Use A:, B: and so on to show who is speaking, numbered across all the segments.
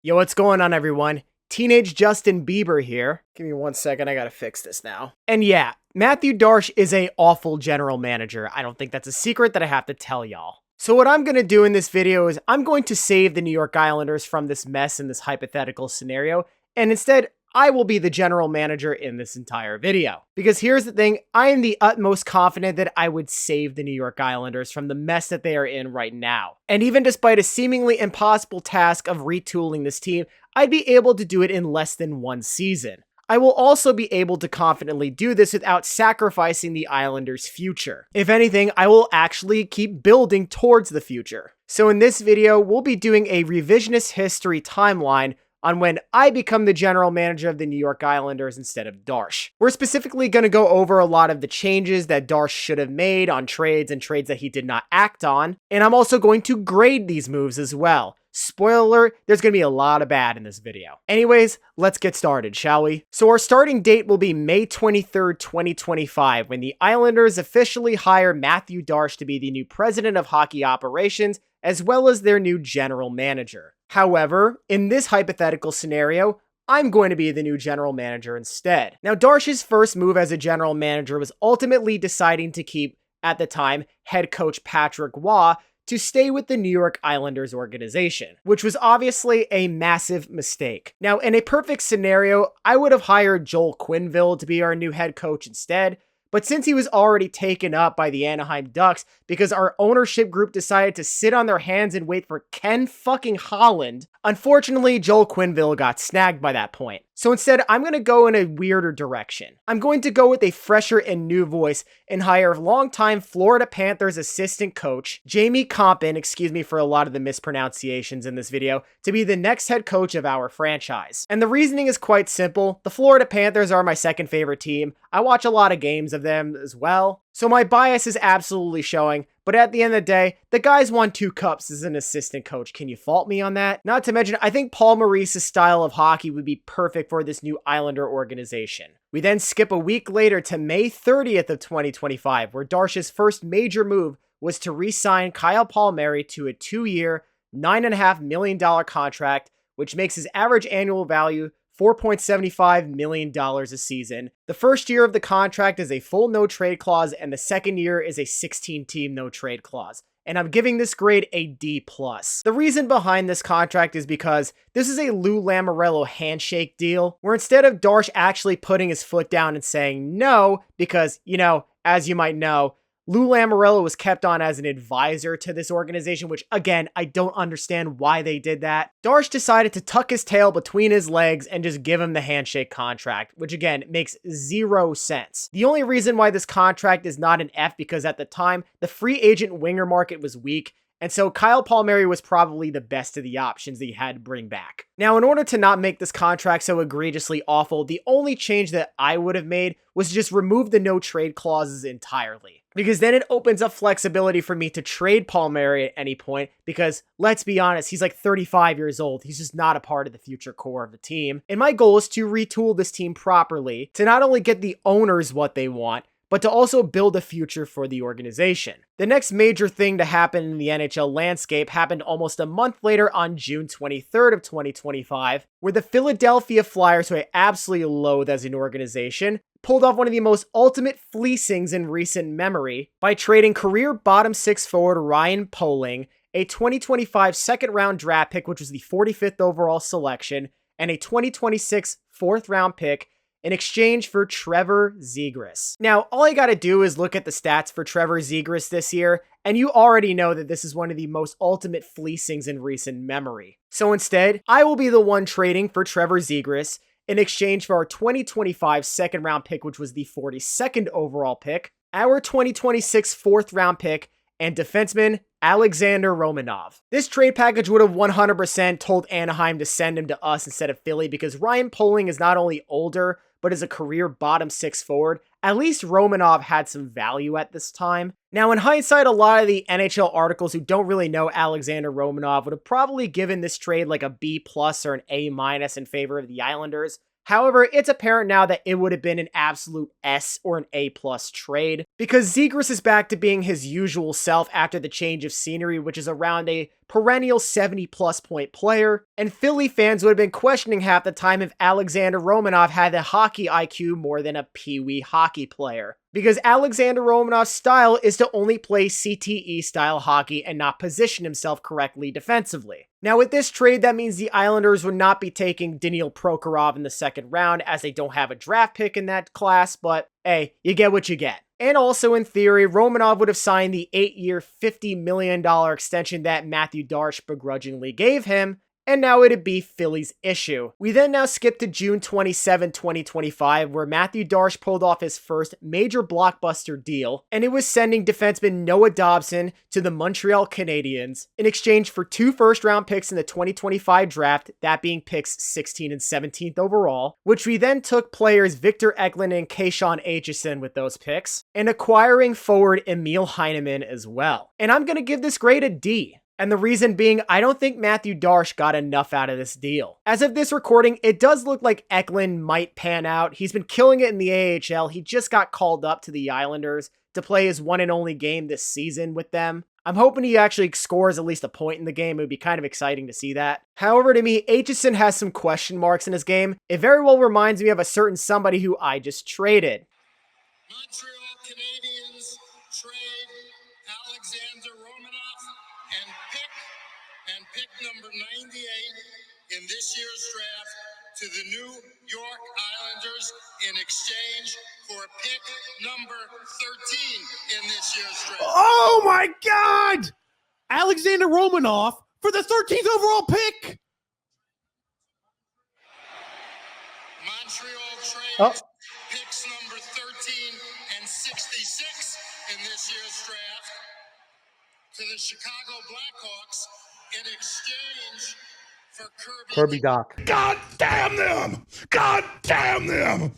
A: Yo, what's going on, everyone? Teenage Justin Bieber here. Give me 1 second, I gotta fix this now. And yeah, Mathieu Darche is a awful general manager. I don't think that's a secret that I have to tell y'all. So what I'm gonna do in this video is I'm going to save the New York Islanders from this mess in this hypothetical scenario, and instead, I will be the general manager in this entire video. Because here's the thing, I am the utmost confident that I would save the New York Islanders from the mess that they are in right now. And even despite a seemingly impossible task of retooling this team, I'd be able to do it in less than 1 season. I will also be able to confidently do this without sacrificing the Islanders' future. If anything, I will actually keep building towards the future. So in this video, we'll be doing a revisionist history timeline on when I become the general manager of the New York Islanders instead of Darche. We're specifically going to go over a lot of the changes that Darche should have made on trades and trades that he did not act on, and I'm also going to grade these moves as well. Spoiler alert, there's going to be a lot of bad in this video. Anyways, let's get started, shall we? So our starting date will be May 23rd, 2025, when the Islanders officially hire Mathieu Darche to be the new president of hockey operations, as well as their new general manager. However, in this hypothetical scenario, I'm going to be the new general manager instead. Now, Darche's first move as a general manager was ultimately deciding to keep, at the time, head coach Patrick Roy to stay with the New York Islanders organization, which was obviously a massive mistake. Now, in a perfect scenario, I would have hired Joel Quenneville to be our new head coach instead, but since he was already taken up by the Anaheim Ducks because our ownership group decided to sit on their hands and wait for Ken fucking Holland, unfortunately, Joel Quenneville got snagged by that point. So instead, I'm going to go in a weirder direction. I'm going to go with a fresher and new voice and hire longtime Florida Panthers assistant coach, Jamie Compton, excuse me for a lot of the mispronunciations in this video, to be the next head coach of our franchise. And the reasoning is quite simple. The Florida Panthers are my second favorite team. I watch a lot of games of them as well. So my bias is absolutely showing, but at the end of the day, the guy's won 2 cups as an assistant coach. Can you fault me on that? Not to mention, I think Paul Maurice's style of hockey would be perfect for this new Islander organization. We then skip a week later to May 30th of 2025, where Darche's first major move was to re-sign Kyle Palmieri to a 2-year, $9.5 million contract, which makes his average annual value $4.75 million a season. The first year of the contract is a full no-trade clause, and the second year is a 16-team no-trade clause. And I'm giving this grade a D+. The reason behind this contract is because this is a Lou Lamoriello handshake deal, where instead of Darche actually putting his foot down and saying no, because, you know, as you might know, Lou Lamoriello was kept on as an advisor to this organization, which, again, I don't understand why they did that. Darche decided to tuck his tail between his legs and just give him the handshake contract, which, again, makes 0 sense. The only reason why this contract is not an F because at the time, the free agent winger market was weak, and so Kyle Palmieri was probably the best of the options that he had to bring back. Now, in order to not make this contract so egregiously awful, the only change that I would have made was to just remove the no-trade clauses entirely. Because then it opens up flexibility for me to trade Palmieri at any point, because let's be honest, he's like 35 years old. He's just not a part of the future core of the team. And my goal is to retool this team properly to not only get the owners what they want, but to also build a future for the organization. The next major thing to happen in the NHL landscape happened almost a month later on June 23rd of 2025, where the Philadelphia Flyers, who I absolutely loathe as an organization, pulled off one of the most ultimate fleecings in recent memory by trading career bottom 6 forward Ryan Poehling, a 2025 second round draft pick, which was the 45th overall selection, and a 2026 4th round pick in exchange for Trevor Zegras. Now, all you gotta do is look at the stats for Trevor Zegras this year, and you already know that this is one of the most ultimate fleecings in recent memory. So instead, I will be the one trading for Trevor Zegras in exchange for our 2025 second round pick, which was the 42nd overall pick, our 2026 4th round pick, and defenseman Alexander Romanov. This trade package would have 100% told Anaheim to send him to us instead of Philly because Ryan Poehling is not only older, but is a career bottom 6 forward. At least Romanov had some value at this time. Now, in hindsight, a lot of the NHL articles who don't really know Alexander Romanov would have probably given this trade like a B+ or an A- in favor of the Islanders. However, it's apparent now that it would have been an absolute S or an A+ trade, because Zegras is back to being his usual self after the change of scenery, which is around a perennial 70+ point player, and Philly fans would have been questioning half the time if Alexander Romanov had a hockey IQ more than a peewee hockey player. Because Alexander Romanov's style is to only play CTE style hockey and not position himself correctly defensively. Now with this trade, that means the Islanders would not be taking Daniil Prokhorov in the second round, as they don't have a draft pick in that class, but hey, you get what you get. And also in theory, Romanov would have signed the 8-year, $50 million extension that Mathieu Darche begrudgingly gave him, and now it'd be Philly's issue. We then now skip to June 27, 2025, where Mathieu Darche pulled off his first major blockbuster deal, and it was sending defenseman Noah Dobson to the Montreal Canadiens in exchange for 2 first-round picks in the 2025 draft, that being picks 16 and 17th overall, which we then took players Victor Eklund and Keishon Aitchison with those picks, and acquiring forward Emil Heineman as well. And I'm gonna give this grade a D. And the reason being, I don't think Mathieu Darche got enough out of this deal. As of this recording, it does look like Eklund might pan out. He's been killing it in the AHL. He just got called up to the Islanders to play his one and only game this season with them. I'm hoping he actually scores at least a point in the game. It would be kind of exciting to see that. However, to me, Aitchison has some question marks in his game. It very well reminds me of a certain somebody who I just traded.
B: Montreal Canadiens trade Alexander Romanov and pick number 98 in this year's draft to the New York Islanders in exchange for pick number 13 in this year's draft.
C: Oh my God! Alexander Romanov for the 13th overall pick.
B: Montreal trades picks number 13 and 66 in this year's draft to the Chicago Blackhawks in exchange for
C: Kirby Doc.
D: God damn them! God damn them!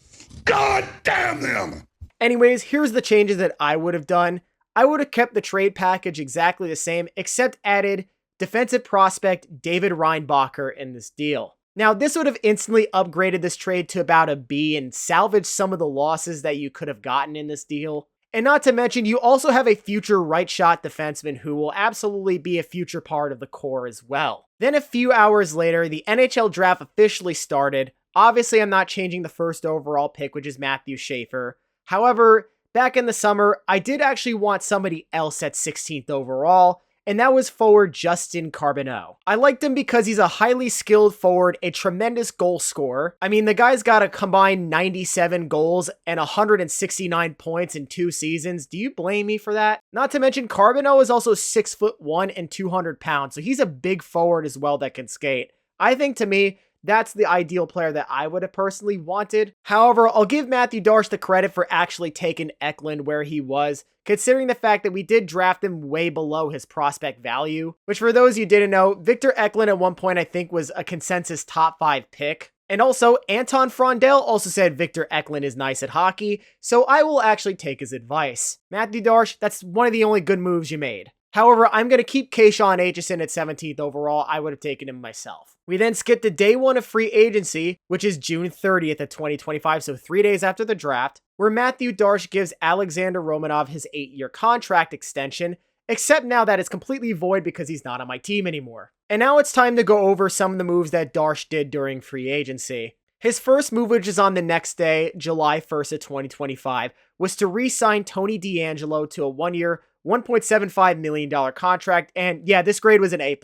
D: God damn them!
A: Anyways, here's the changes that I would have done. I would have kept the trade package exactly the same, except added defensive prospect David Reinbacher in this deal. Now, this would have instantly upgraded this trade to about a B and salvaged some of the losses that you could have gotten in this deal. And not to mention, you also have a future right shot defenseman who will absolutely be a future part of the core as well. Then a few hours later, the NHL draft officially started. Obviously, I'm not changing the first overall pick, which is Matthew Schaefer. However, back in the summer, I did actually want somebody else at 16th overall, and that was forward Justin Carboneau. I liked him because he's a highly skilled forward, a tremendous goal scorer. I mean, the guy's got a combined 97 goals and 169 points in 2 seasons. Do you blame me for that? Not to mention, Carboneau is also 6'1" and 200 pounds, so he's a big forward as well that can skate. I think, to me, that's the ideal player that I would have personally wanted. However, I'll give Mathieu Darche the credit for actually taking Eklund where he was, considering the fact that we did draft him way below his prospect value, which for those you didn't know, Victor Eklund at one point I think was a consensus top 5 pick. And also, Anton Frondel also said Victor Eklund is nice at hockey, so I will actually take his advice. Mathieu Darche, that's one of the only good moves you made. However, I'm going to keep Keishon Aitchison at 17th overall. I would have taken him myself. We then skip to day 1 of free agency, which is June 30th of 2025, so 3 days after the draft, where Mathieu Darche gives Alexander Romanov his 8-year contract extension, except now that it's completely void because he's not on my team anymore. And now it's time to go over some of the moves that Darche did during free agency. His first move, which is on the next day, July 1st of 2025, was to re-sign Tony DeAngelo to a 1-year, $1.75 million contract, and yeah, this grade was an A+.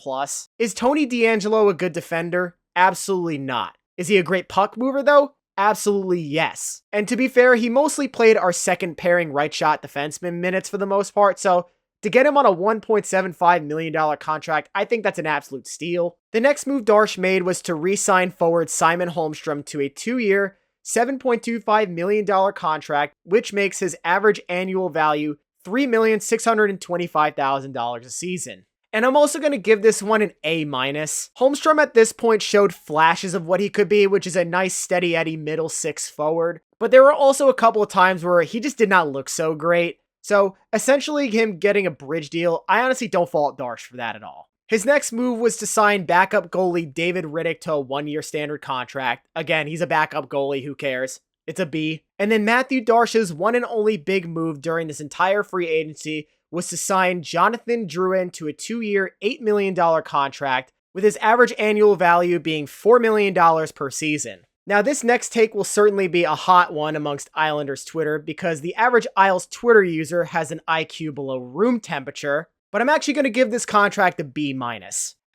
A: Is Tony DeAngelo a good defender? Absolutely not. Is he a great puck mover though? Absolutely yes. And to be fair, he mostly played our second pairing right shot defenseman minutes for the most part, so to get him on a $1.75 million contract, I think that's an absolute steal. The next move Darche made was to re-sign forward Simon Holmstrom to a 2-year, $7.25 million contract, which makes his average annual value $3,625,000 a season. And I'm also going to give this one an A-. Holmstrom at this point showed flashes of what he could be, which is a nice steady Eddie middle 6 forward. But there were also a couple of times where he just did not look so great. So essentially him getting a bridge deal, I honestly don't fault Darche for that at all. His next move was to sign backup goalie David Riddick to a 1-year standard contract. Again, he's a backup goalie, who cares? It's a B. And then Mathieu Darche's one and only big move during this entire free agency was to sign Jonathan Drouin to a 2-year, $8 million contract, with his average annual value being $4 million per season. Now, this next take will certainly be a hot one amongst Islanders Twitter because the average Isles Twitter user has an IQ below room temperature, but I'm actually going to give this contract a B-.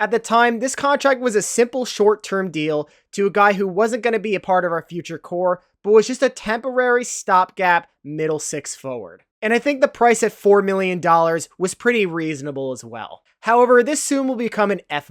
A: At the time, this contract was a simple short-term deal to a guy who wasn't going to be a part of our future core, but was just a temporary stopgap middle six forward. And I think the price at $4 million was pretty reasonable as well. However, this soon will become an F-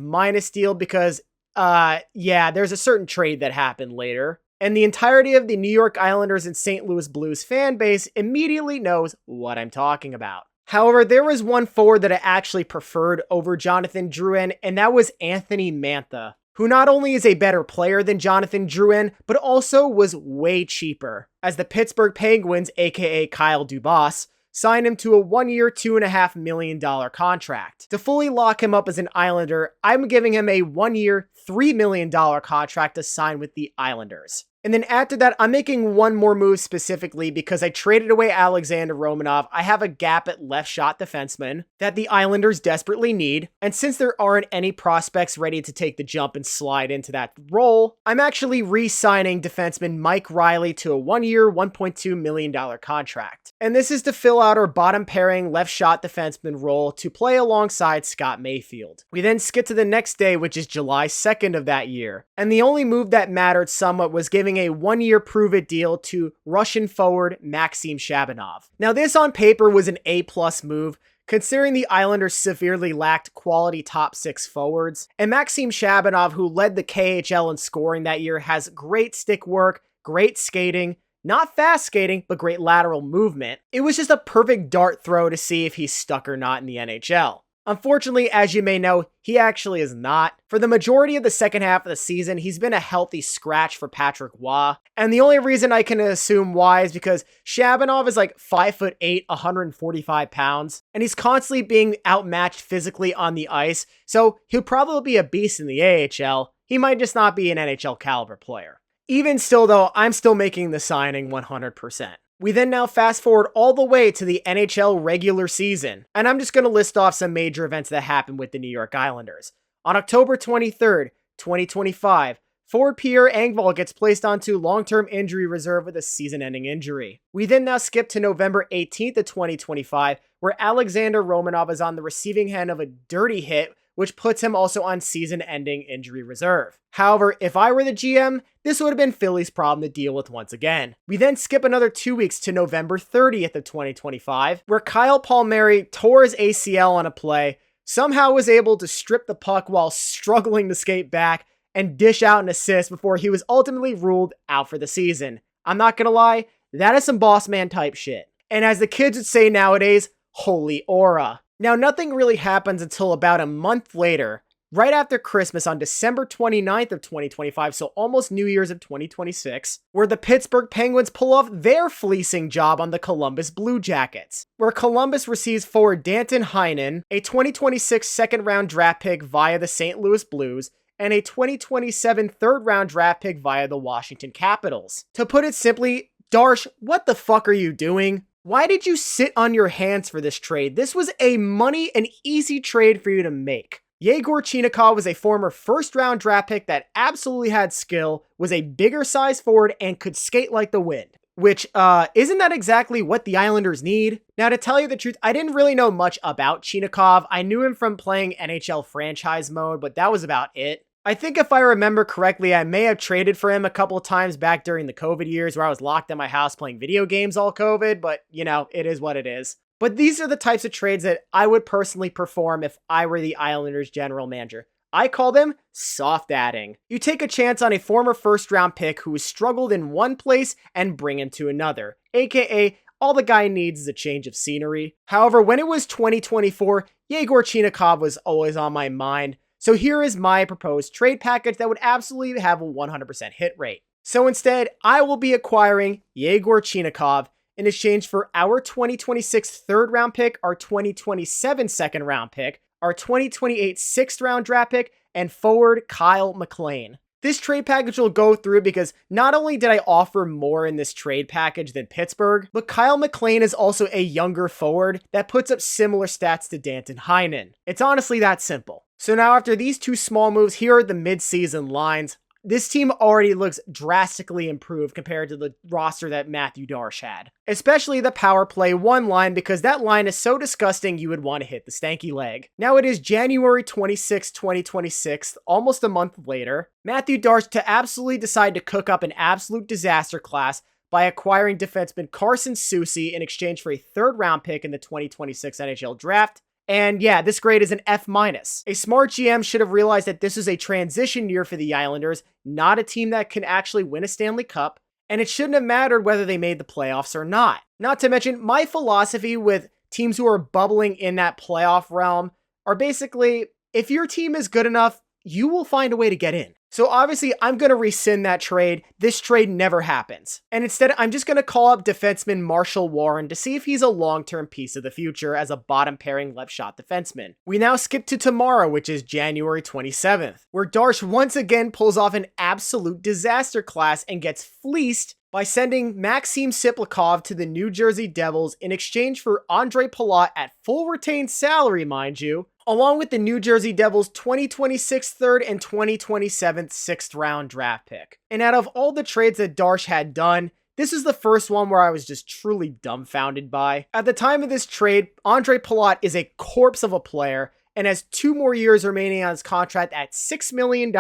A: deal because, there's a certain trade that happened later. And the entirety of the New York Islanders and St. Louis Blues fan base immediately knows what I'm talking about. However, there was one forward that I actually preferred over Jonathan Drouin, and that was Anthony Mantha, who not only is a better player than Jonathan Drouin, but also was way cheaper, as the Pittsburgh Penguins, aka Kyle Dubas, signed him to a 1-year, $2.5 million contract. To fully lock him up as an Islander, I'm giving him a 1-year, $3 million contract to sign with the Islanders. And then after that, I'm making one more move specifically because I traded away Alexander Romanov. I have a gap at left shot defenseman that the Islanders desperately need. And since there aren't any prospects ready to take the jump and slide into that role, I'm actually re-signing defenseman Mike Riley to a 1-year, $1.2 million contract. And this is to fill out our bottom pairing left shot defenseman role to play alongside Scott Mayfield. We then skip to the next day, which is July 2nd of that year. And the only move that mattered somewhat was giving a 1-year prove-it deal to Russian forward Maxim Shabanov. Now, this on paper was an A+ move, considering the Islanders severely lacked quality top 6 forwards. And Maxim Shabanov, who led the KHL in scoring that year, has great stick work, great skating, not fast skating, but great lateral movement. It was just a perfect dart throw to see if he's stuck or not in the NHL. Unfortunately, as you may know, he actually is not. For the majority of the second half of the season, he's been a healthy scratch for Patrick Waugh. And the only reason I can assume why is because Shabanov is like 5'8", 145 pounds, and he's constantly being outmatched physically on the ice, so he'll probably be a beast in the AHL. He might just not be an NHL caliber player. Even still though, I'm still making the signing 100%. We then now fast forward all the way to the NHL regular season, and I'm just going to list off some major events that happened with the New York Islanders. On October 23rd, 2025, forward Pierre Engvall gets placed onto long-term injury reserve with a season-ending injury. We then now skip to November 18th of 2025, where Alexander Romanov is on the receiving end of a dirty hit, which puts him also on season-ending injury reserve. However, if I were the GM, this would have been Philly's problem to deal with once again. We then skip another 2 weeks to November 30th of 2025, where Kyle Palmieri tore his ACL on a play, somehow was able to strip the puck while struggling to skate back and dish out an assist before he was ultimately ruled out for the season. I'm not gonna lie, that is some boss man type shit. And as the kids would say nowadays, holy aura. Now, nothing really happens until about a month later, right after Christmas on December 29th of 2025, so almost New Year's of 2026, where the Pittsburgh Penguins pull off their fleecing job on the Columbus Blue Jackets, where Columbus receives forward Danton Heinen, a 2026 second-round draft pick via the St. Louis Blues, and a 2027 third-round draft pick via the Washington Capitals. To put it simply, Darche, what the fuck are you doing? Why did you sit on your hands for this trade? This was a money and easy trade for you to make. Yegor Chinakhov was a former first-round draft pick that absolutely had skill, was a bigger size forward, and could skate like the wind. Which, isn't that exactly what the Islanders need? Now, to tell you the truth, I didn't really know much about Chinakhov. I knew him from playing NHL franchise mode, but that was about it. I think if I remember correctly, I may have traded for him a couple of times back during the COVID years where I was locked in my house playing video games all COVID, but you know, it is what it is. But these are the types of trades that I would personally perform if I were the Islanders general manager. I call them soft adding. You take a chance on a former first round pick who has struggled in one place and bring him to another, aka all the guy needs is a change of scenery. However, when it was 2024, Yegor Chinakhov was always on my mind. So here is my proposed trade package that would absolutely have a 100% hit rate. So instead, I will be acquiring Yegor Chinakhov in exchange for our 2026 third round pick, our 2027 second round pick, our 2028 6th round draft pick, and forward Kyle McLean. This trade package will go through because not only did I offer more in this trade package than Pittsburgh, but Kyle McLean is also a younger forward that puts up similar stats to Danton Heinen. It's honestly that simple. So now after these two small moves, here are the mid-season lines. This team already looks drastically improved compared to the roster that Mathieu Darche had. Especially the power play 1 line, because that line is so disgusting you would want to hit the stanky leg. Now it is January 26, 2026, almost a month later. Mathieu Darche to absolutely decide to cook up an absolute disaster class by acquiring defenseman Carson Soucy in exchange for a 3rd round pick in the 2026 NHL draft. And yeah, this grade is an F-. A smart GM should have realized that this is a transition year for the Islanders, not a team that can actually win a Stanley Cup, and it shouldn't have mattered whether they made the playoffs or not. Not to mention, my philosophy with teams who are bubbling in that playoff realm are basically, if your team is good enough, you will find a way to get in. So obviously, I'm going to rescind that trade. This trade never happens. And instead, I'm just going to call up defenseman Marshall Warren to see if he's a long-term piece of the future as a bottom-pairing left-shot defenseman. We now skip to tomorrow, which is January 27th, where Darche once again pulls off an absolute disaster class and gets fleeced by sending Maxim Siplikov to the New Jersey Devils in exchange for Andre Palat at full retained salary, mind you, along with the New Jersey Devils 2026 3rd and 2027 6th round draft pick. And out of all the trades that Darche had done, this is the first one where I was just truly dumbfounded by. At the time of this trade, Andre Palat is a corpse of a player and has 2 more years remaining on his contract at $6 million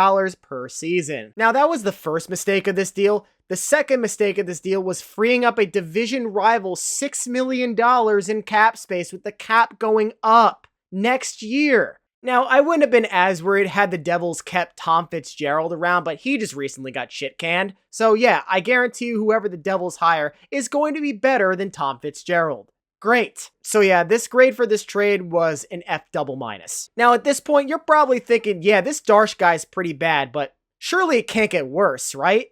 A: per season. Now that was the first mistake of this deal. The second mistake of this deal was freeing up a division rival $6 million in cap space, with the cap going up next year. Now, I wouldn't have been as worried had the Devils kept Tom Fitzgerald around, but he just recently got shit canned. So yeah, I guarantee you whoever the Devils hire is going to be better than Tom Fitzgerald. Great. So yeah, this grade for this trade was an F-. Now at this point, you're probably thinking, yeah, this Darche guy's pretty bad, but surely it can't get worse, right?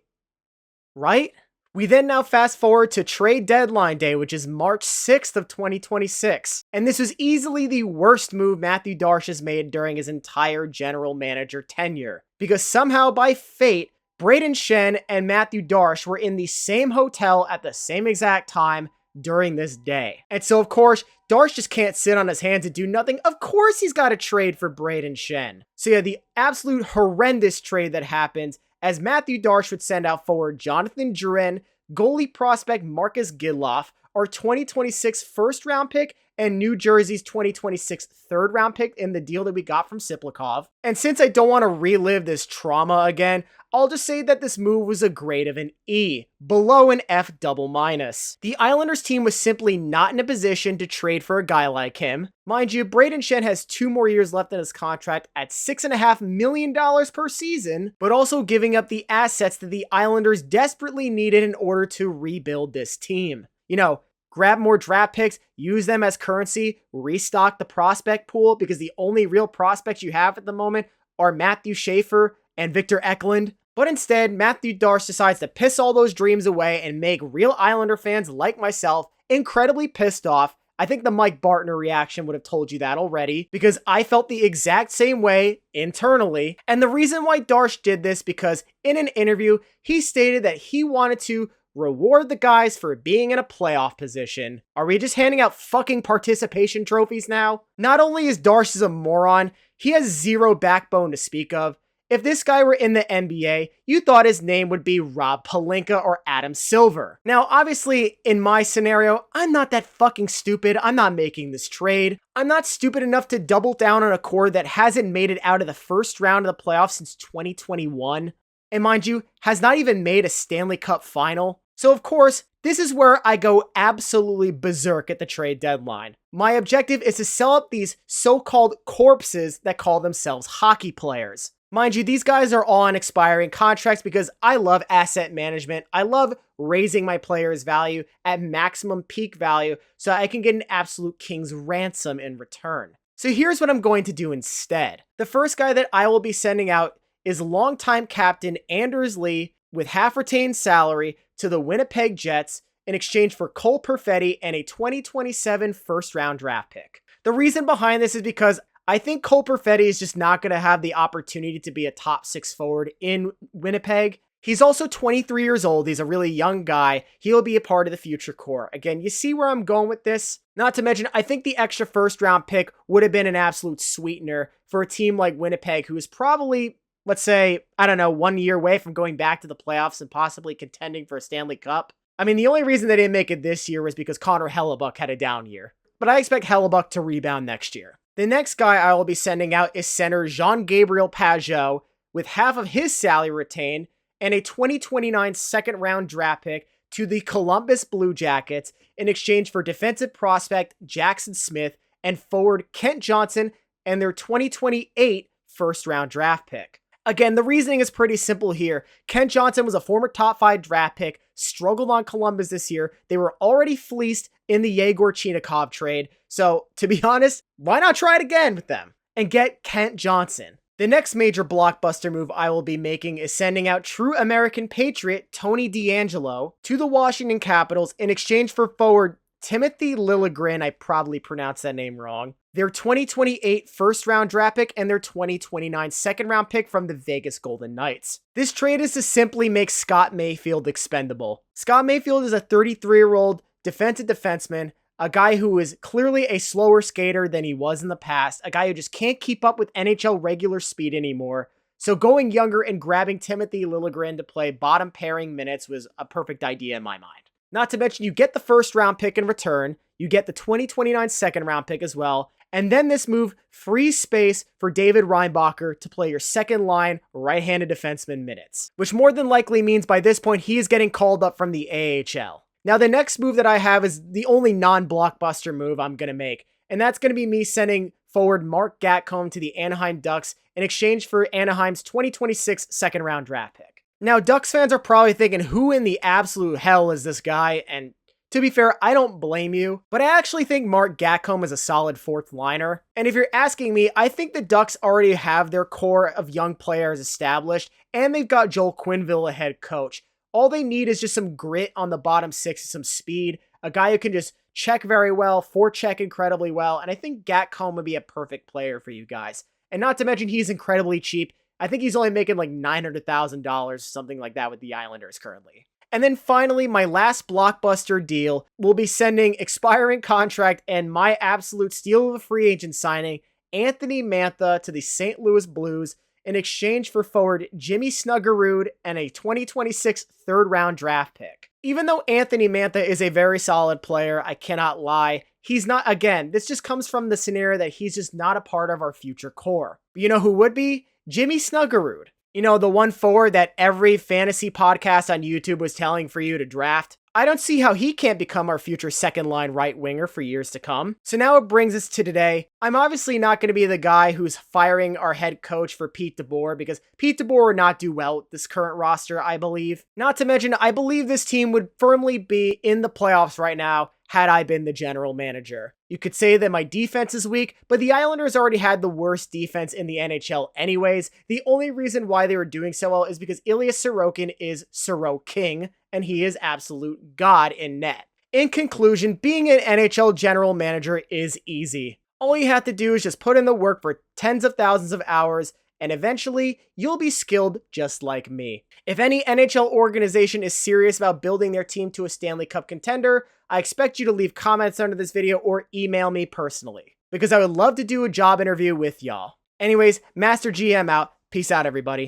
A: Right? We then now fast forward to trade deadline day, which is March 6th of 2026. And this was easily the worst move Mathieu Darche has made during his entire general manager tenure, because somehow by fate, Brayden Schenn and Mathieu Darche were in the same hotel at the same exact time during this day. And so of course, Darche just can't sit on his hands and do nothing. Of course he's got to trade for Brayden Schenn. So yeah, the absolute horrendous trade that happens as Mathieu Darche would send out forward Jonathan Drouin, goalie prospect Marcus Gidloff, our 2026 1st round pick, and New Jersey's 2026 3rd round pick in the deal that we got from Siplikov. And since I don't want to relive this trauma again, I'll just say that this move was a grade of an E, below an F-. The Islanders team was simply not in a position to trade for a guy like him. Mind you, Brayden Schenn has 2 more years left in his contract at $6.5 million per season, but also giving up the assets that the Islanders desperately needed in order to rebuild this team. You know, grab more draft picks, use them as currency, restock the prospect pool, because the only real prospects you have at the moment are Matthew Schaefer and Victor Eklund. But instead, Mathieu Darche decides to piss all those dreams away and make real Islander fans like myself incredibly pissed off. I think the Mike Bartner reaction would have told you that already, because I felt the exact same way internally. And the reason why Darche did this, because in an interview, he stated that he wanted to reward the guys for being in a playoff position. Are we just handing out fucking participation trophies now? Not only is Darche a moron, he has zero backbone to speak of. If this guy were in the NBA, you thought his name would be Rob Pelinka or Adam Silver. Now, obviously, in my scenario, I'm not that fucking stupid. I'm not making this trade. I'm not stupid enough to double down on a core that hasn't made it out of the 1st round of the playoffs since 2021. And mind you, has not even made a Stanley Cup final. So of course, this is where I go absolutely berserk at the trade deadline. My objective is to sell up these so-called corpses that call themselves hockey players. Mind you, these guys are all on expiring contracts because I love asset management. I love raising my players' value at maximum peak value so I can get an absolute king's ransom in return. So here's what I'm going to do instead. The first guy that I will be sending out is longtime captain Anders Lee with half retained salary to the Winnipeg Jets in exchange for Cole Perfetti and a 2027 1st round draft pick. The reason behind this is because I think Cole Perfetti is just not going to have the opportunity to be a top 6 forward in Winnipeg. He's also 23 years old. He's a really young guy. He'll be a part of the future core. Again, you see where I'm going with this? Not to mention, I think the extra first round pick would have been an absolute sweetener for a team like Winnipeg, who is probably, let's say, 1 year away from going back to the playoffs and possibly contending for a Stanley Cup. I mean, the only reason they didn't make it this year was because Connor Hellebuck had a down year. But I expect Hellebuck to rebound next year. The next guy I will be sending out is center Jean-Gabriel Pageau, with half of his salary retained and a 2029 second-round draft pick to the Columbus Blue Jackets in exchange for defensive prospect Jackson Smith and forward Kent Johnson and their 2028 first-round draft pick. Again, the reasoning is pretty simple here. Kent Johnson was a former top 5 draft pick, struggled on Columbus this year. They were already fleeced in the Yegor Chinakhov trade. So, to be honest, why not try it again with them and get Kent Johnson? The next major blockbuster move I will be making is sending out true American patriot Tony DeAngelo to the Washington Capitals in exchange for forward Timothy Liljegren, I probably pronounced that name wrong, their 2028 first-round draft pick, and their 2029 second-round pick from the Vegas Golden Knights. This trade is to simply make Scott Mayfield expendable. Scott Mayfield is a 33-year-old defensive defenseman, a guy who is clearly a slower skater than he was in the past, a guy who just can't keep up with NHL regular speed anymore. So going younger and grabbing Timothy Liljegren to play bottom pairing minutes was a perfect idea in my mind. Not to mention, you get the first round pick in return, you get the 2029 second round pick as well, and then this move frees space for David Reinbacher to play your second line right-handed defenseman minutes, which more than likely means by this point he is getting called up from the AHL. Now the next move that I have is the only non-blockbuster move I'm going to make, and that's going to be me sending forward Mark Gatcomb to the Anaheim Ducks in exchange for Anaheim's 2026 second round draft pick. Now, Ducks fans are probably thinking, who in the absolute hell is this guy? And to be fair, I don't blame you, but I actually think Mark Gatcomb is a solid fourth liner. And if you're asking me, I think the Ducks already have their core of young players established, and they've got Joel Quenneville a head coach. All they need is just some grit on the bottom six, some speed, a guy who can just check very well, forecheck incredibly well, and I think Gatcomb would be a perfect player for you guys. And not to mention, he's incredibly cheap. I think he's only making like $900,000, something like that with the Islanders currently. And then finally, my last blockbuster deal will be sending expiring contract and my absolute steal of a free agent signing, Anthony Mantha, to the St. Louis Blues in exchange for forward Jimmy Snuggerud and a 2026 third round draft pick. Even though Anthony Mantha is a very solid player, I cannot lie, he's not, again, this just comes from the scenario that he's just not a part of our future core. But you know who would be? Jimmy Snuggerud. You know, the one forward that every fantasy podcast on YouTube was telling for you to draft. I don't see how he can't become our future second line right winger for years to come. So now it brings us to today. I'm obviously not going to be the guy who's firing our head coach for Pete DeBoer, because Pete DeBoer would not do well with this current roster, I believe. Not to mention, I believe this team would firmly be in the playoffs right now had I been the general manager. You could say that my defense is weak, but the Islanders already had the worst defense in the NHL anyways. The only reason why they were doing so well is because Ilya Sorokin is Soroking, and he is absolute god in net. In conclusion, being an NHL general manager is easy. All you have to do is just put in the work for tens of thousands of hours, and eventually, you'll be skilled just like me. If any NHL organization is serious about building their team to a Stanley Cup contender, I expect you to leave comments under this video or email me personally, because I would love to do a job interview with y'all. Anyways, Master GM out. Peace out, everybody.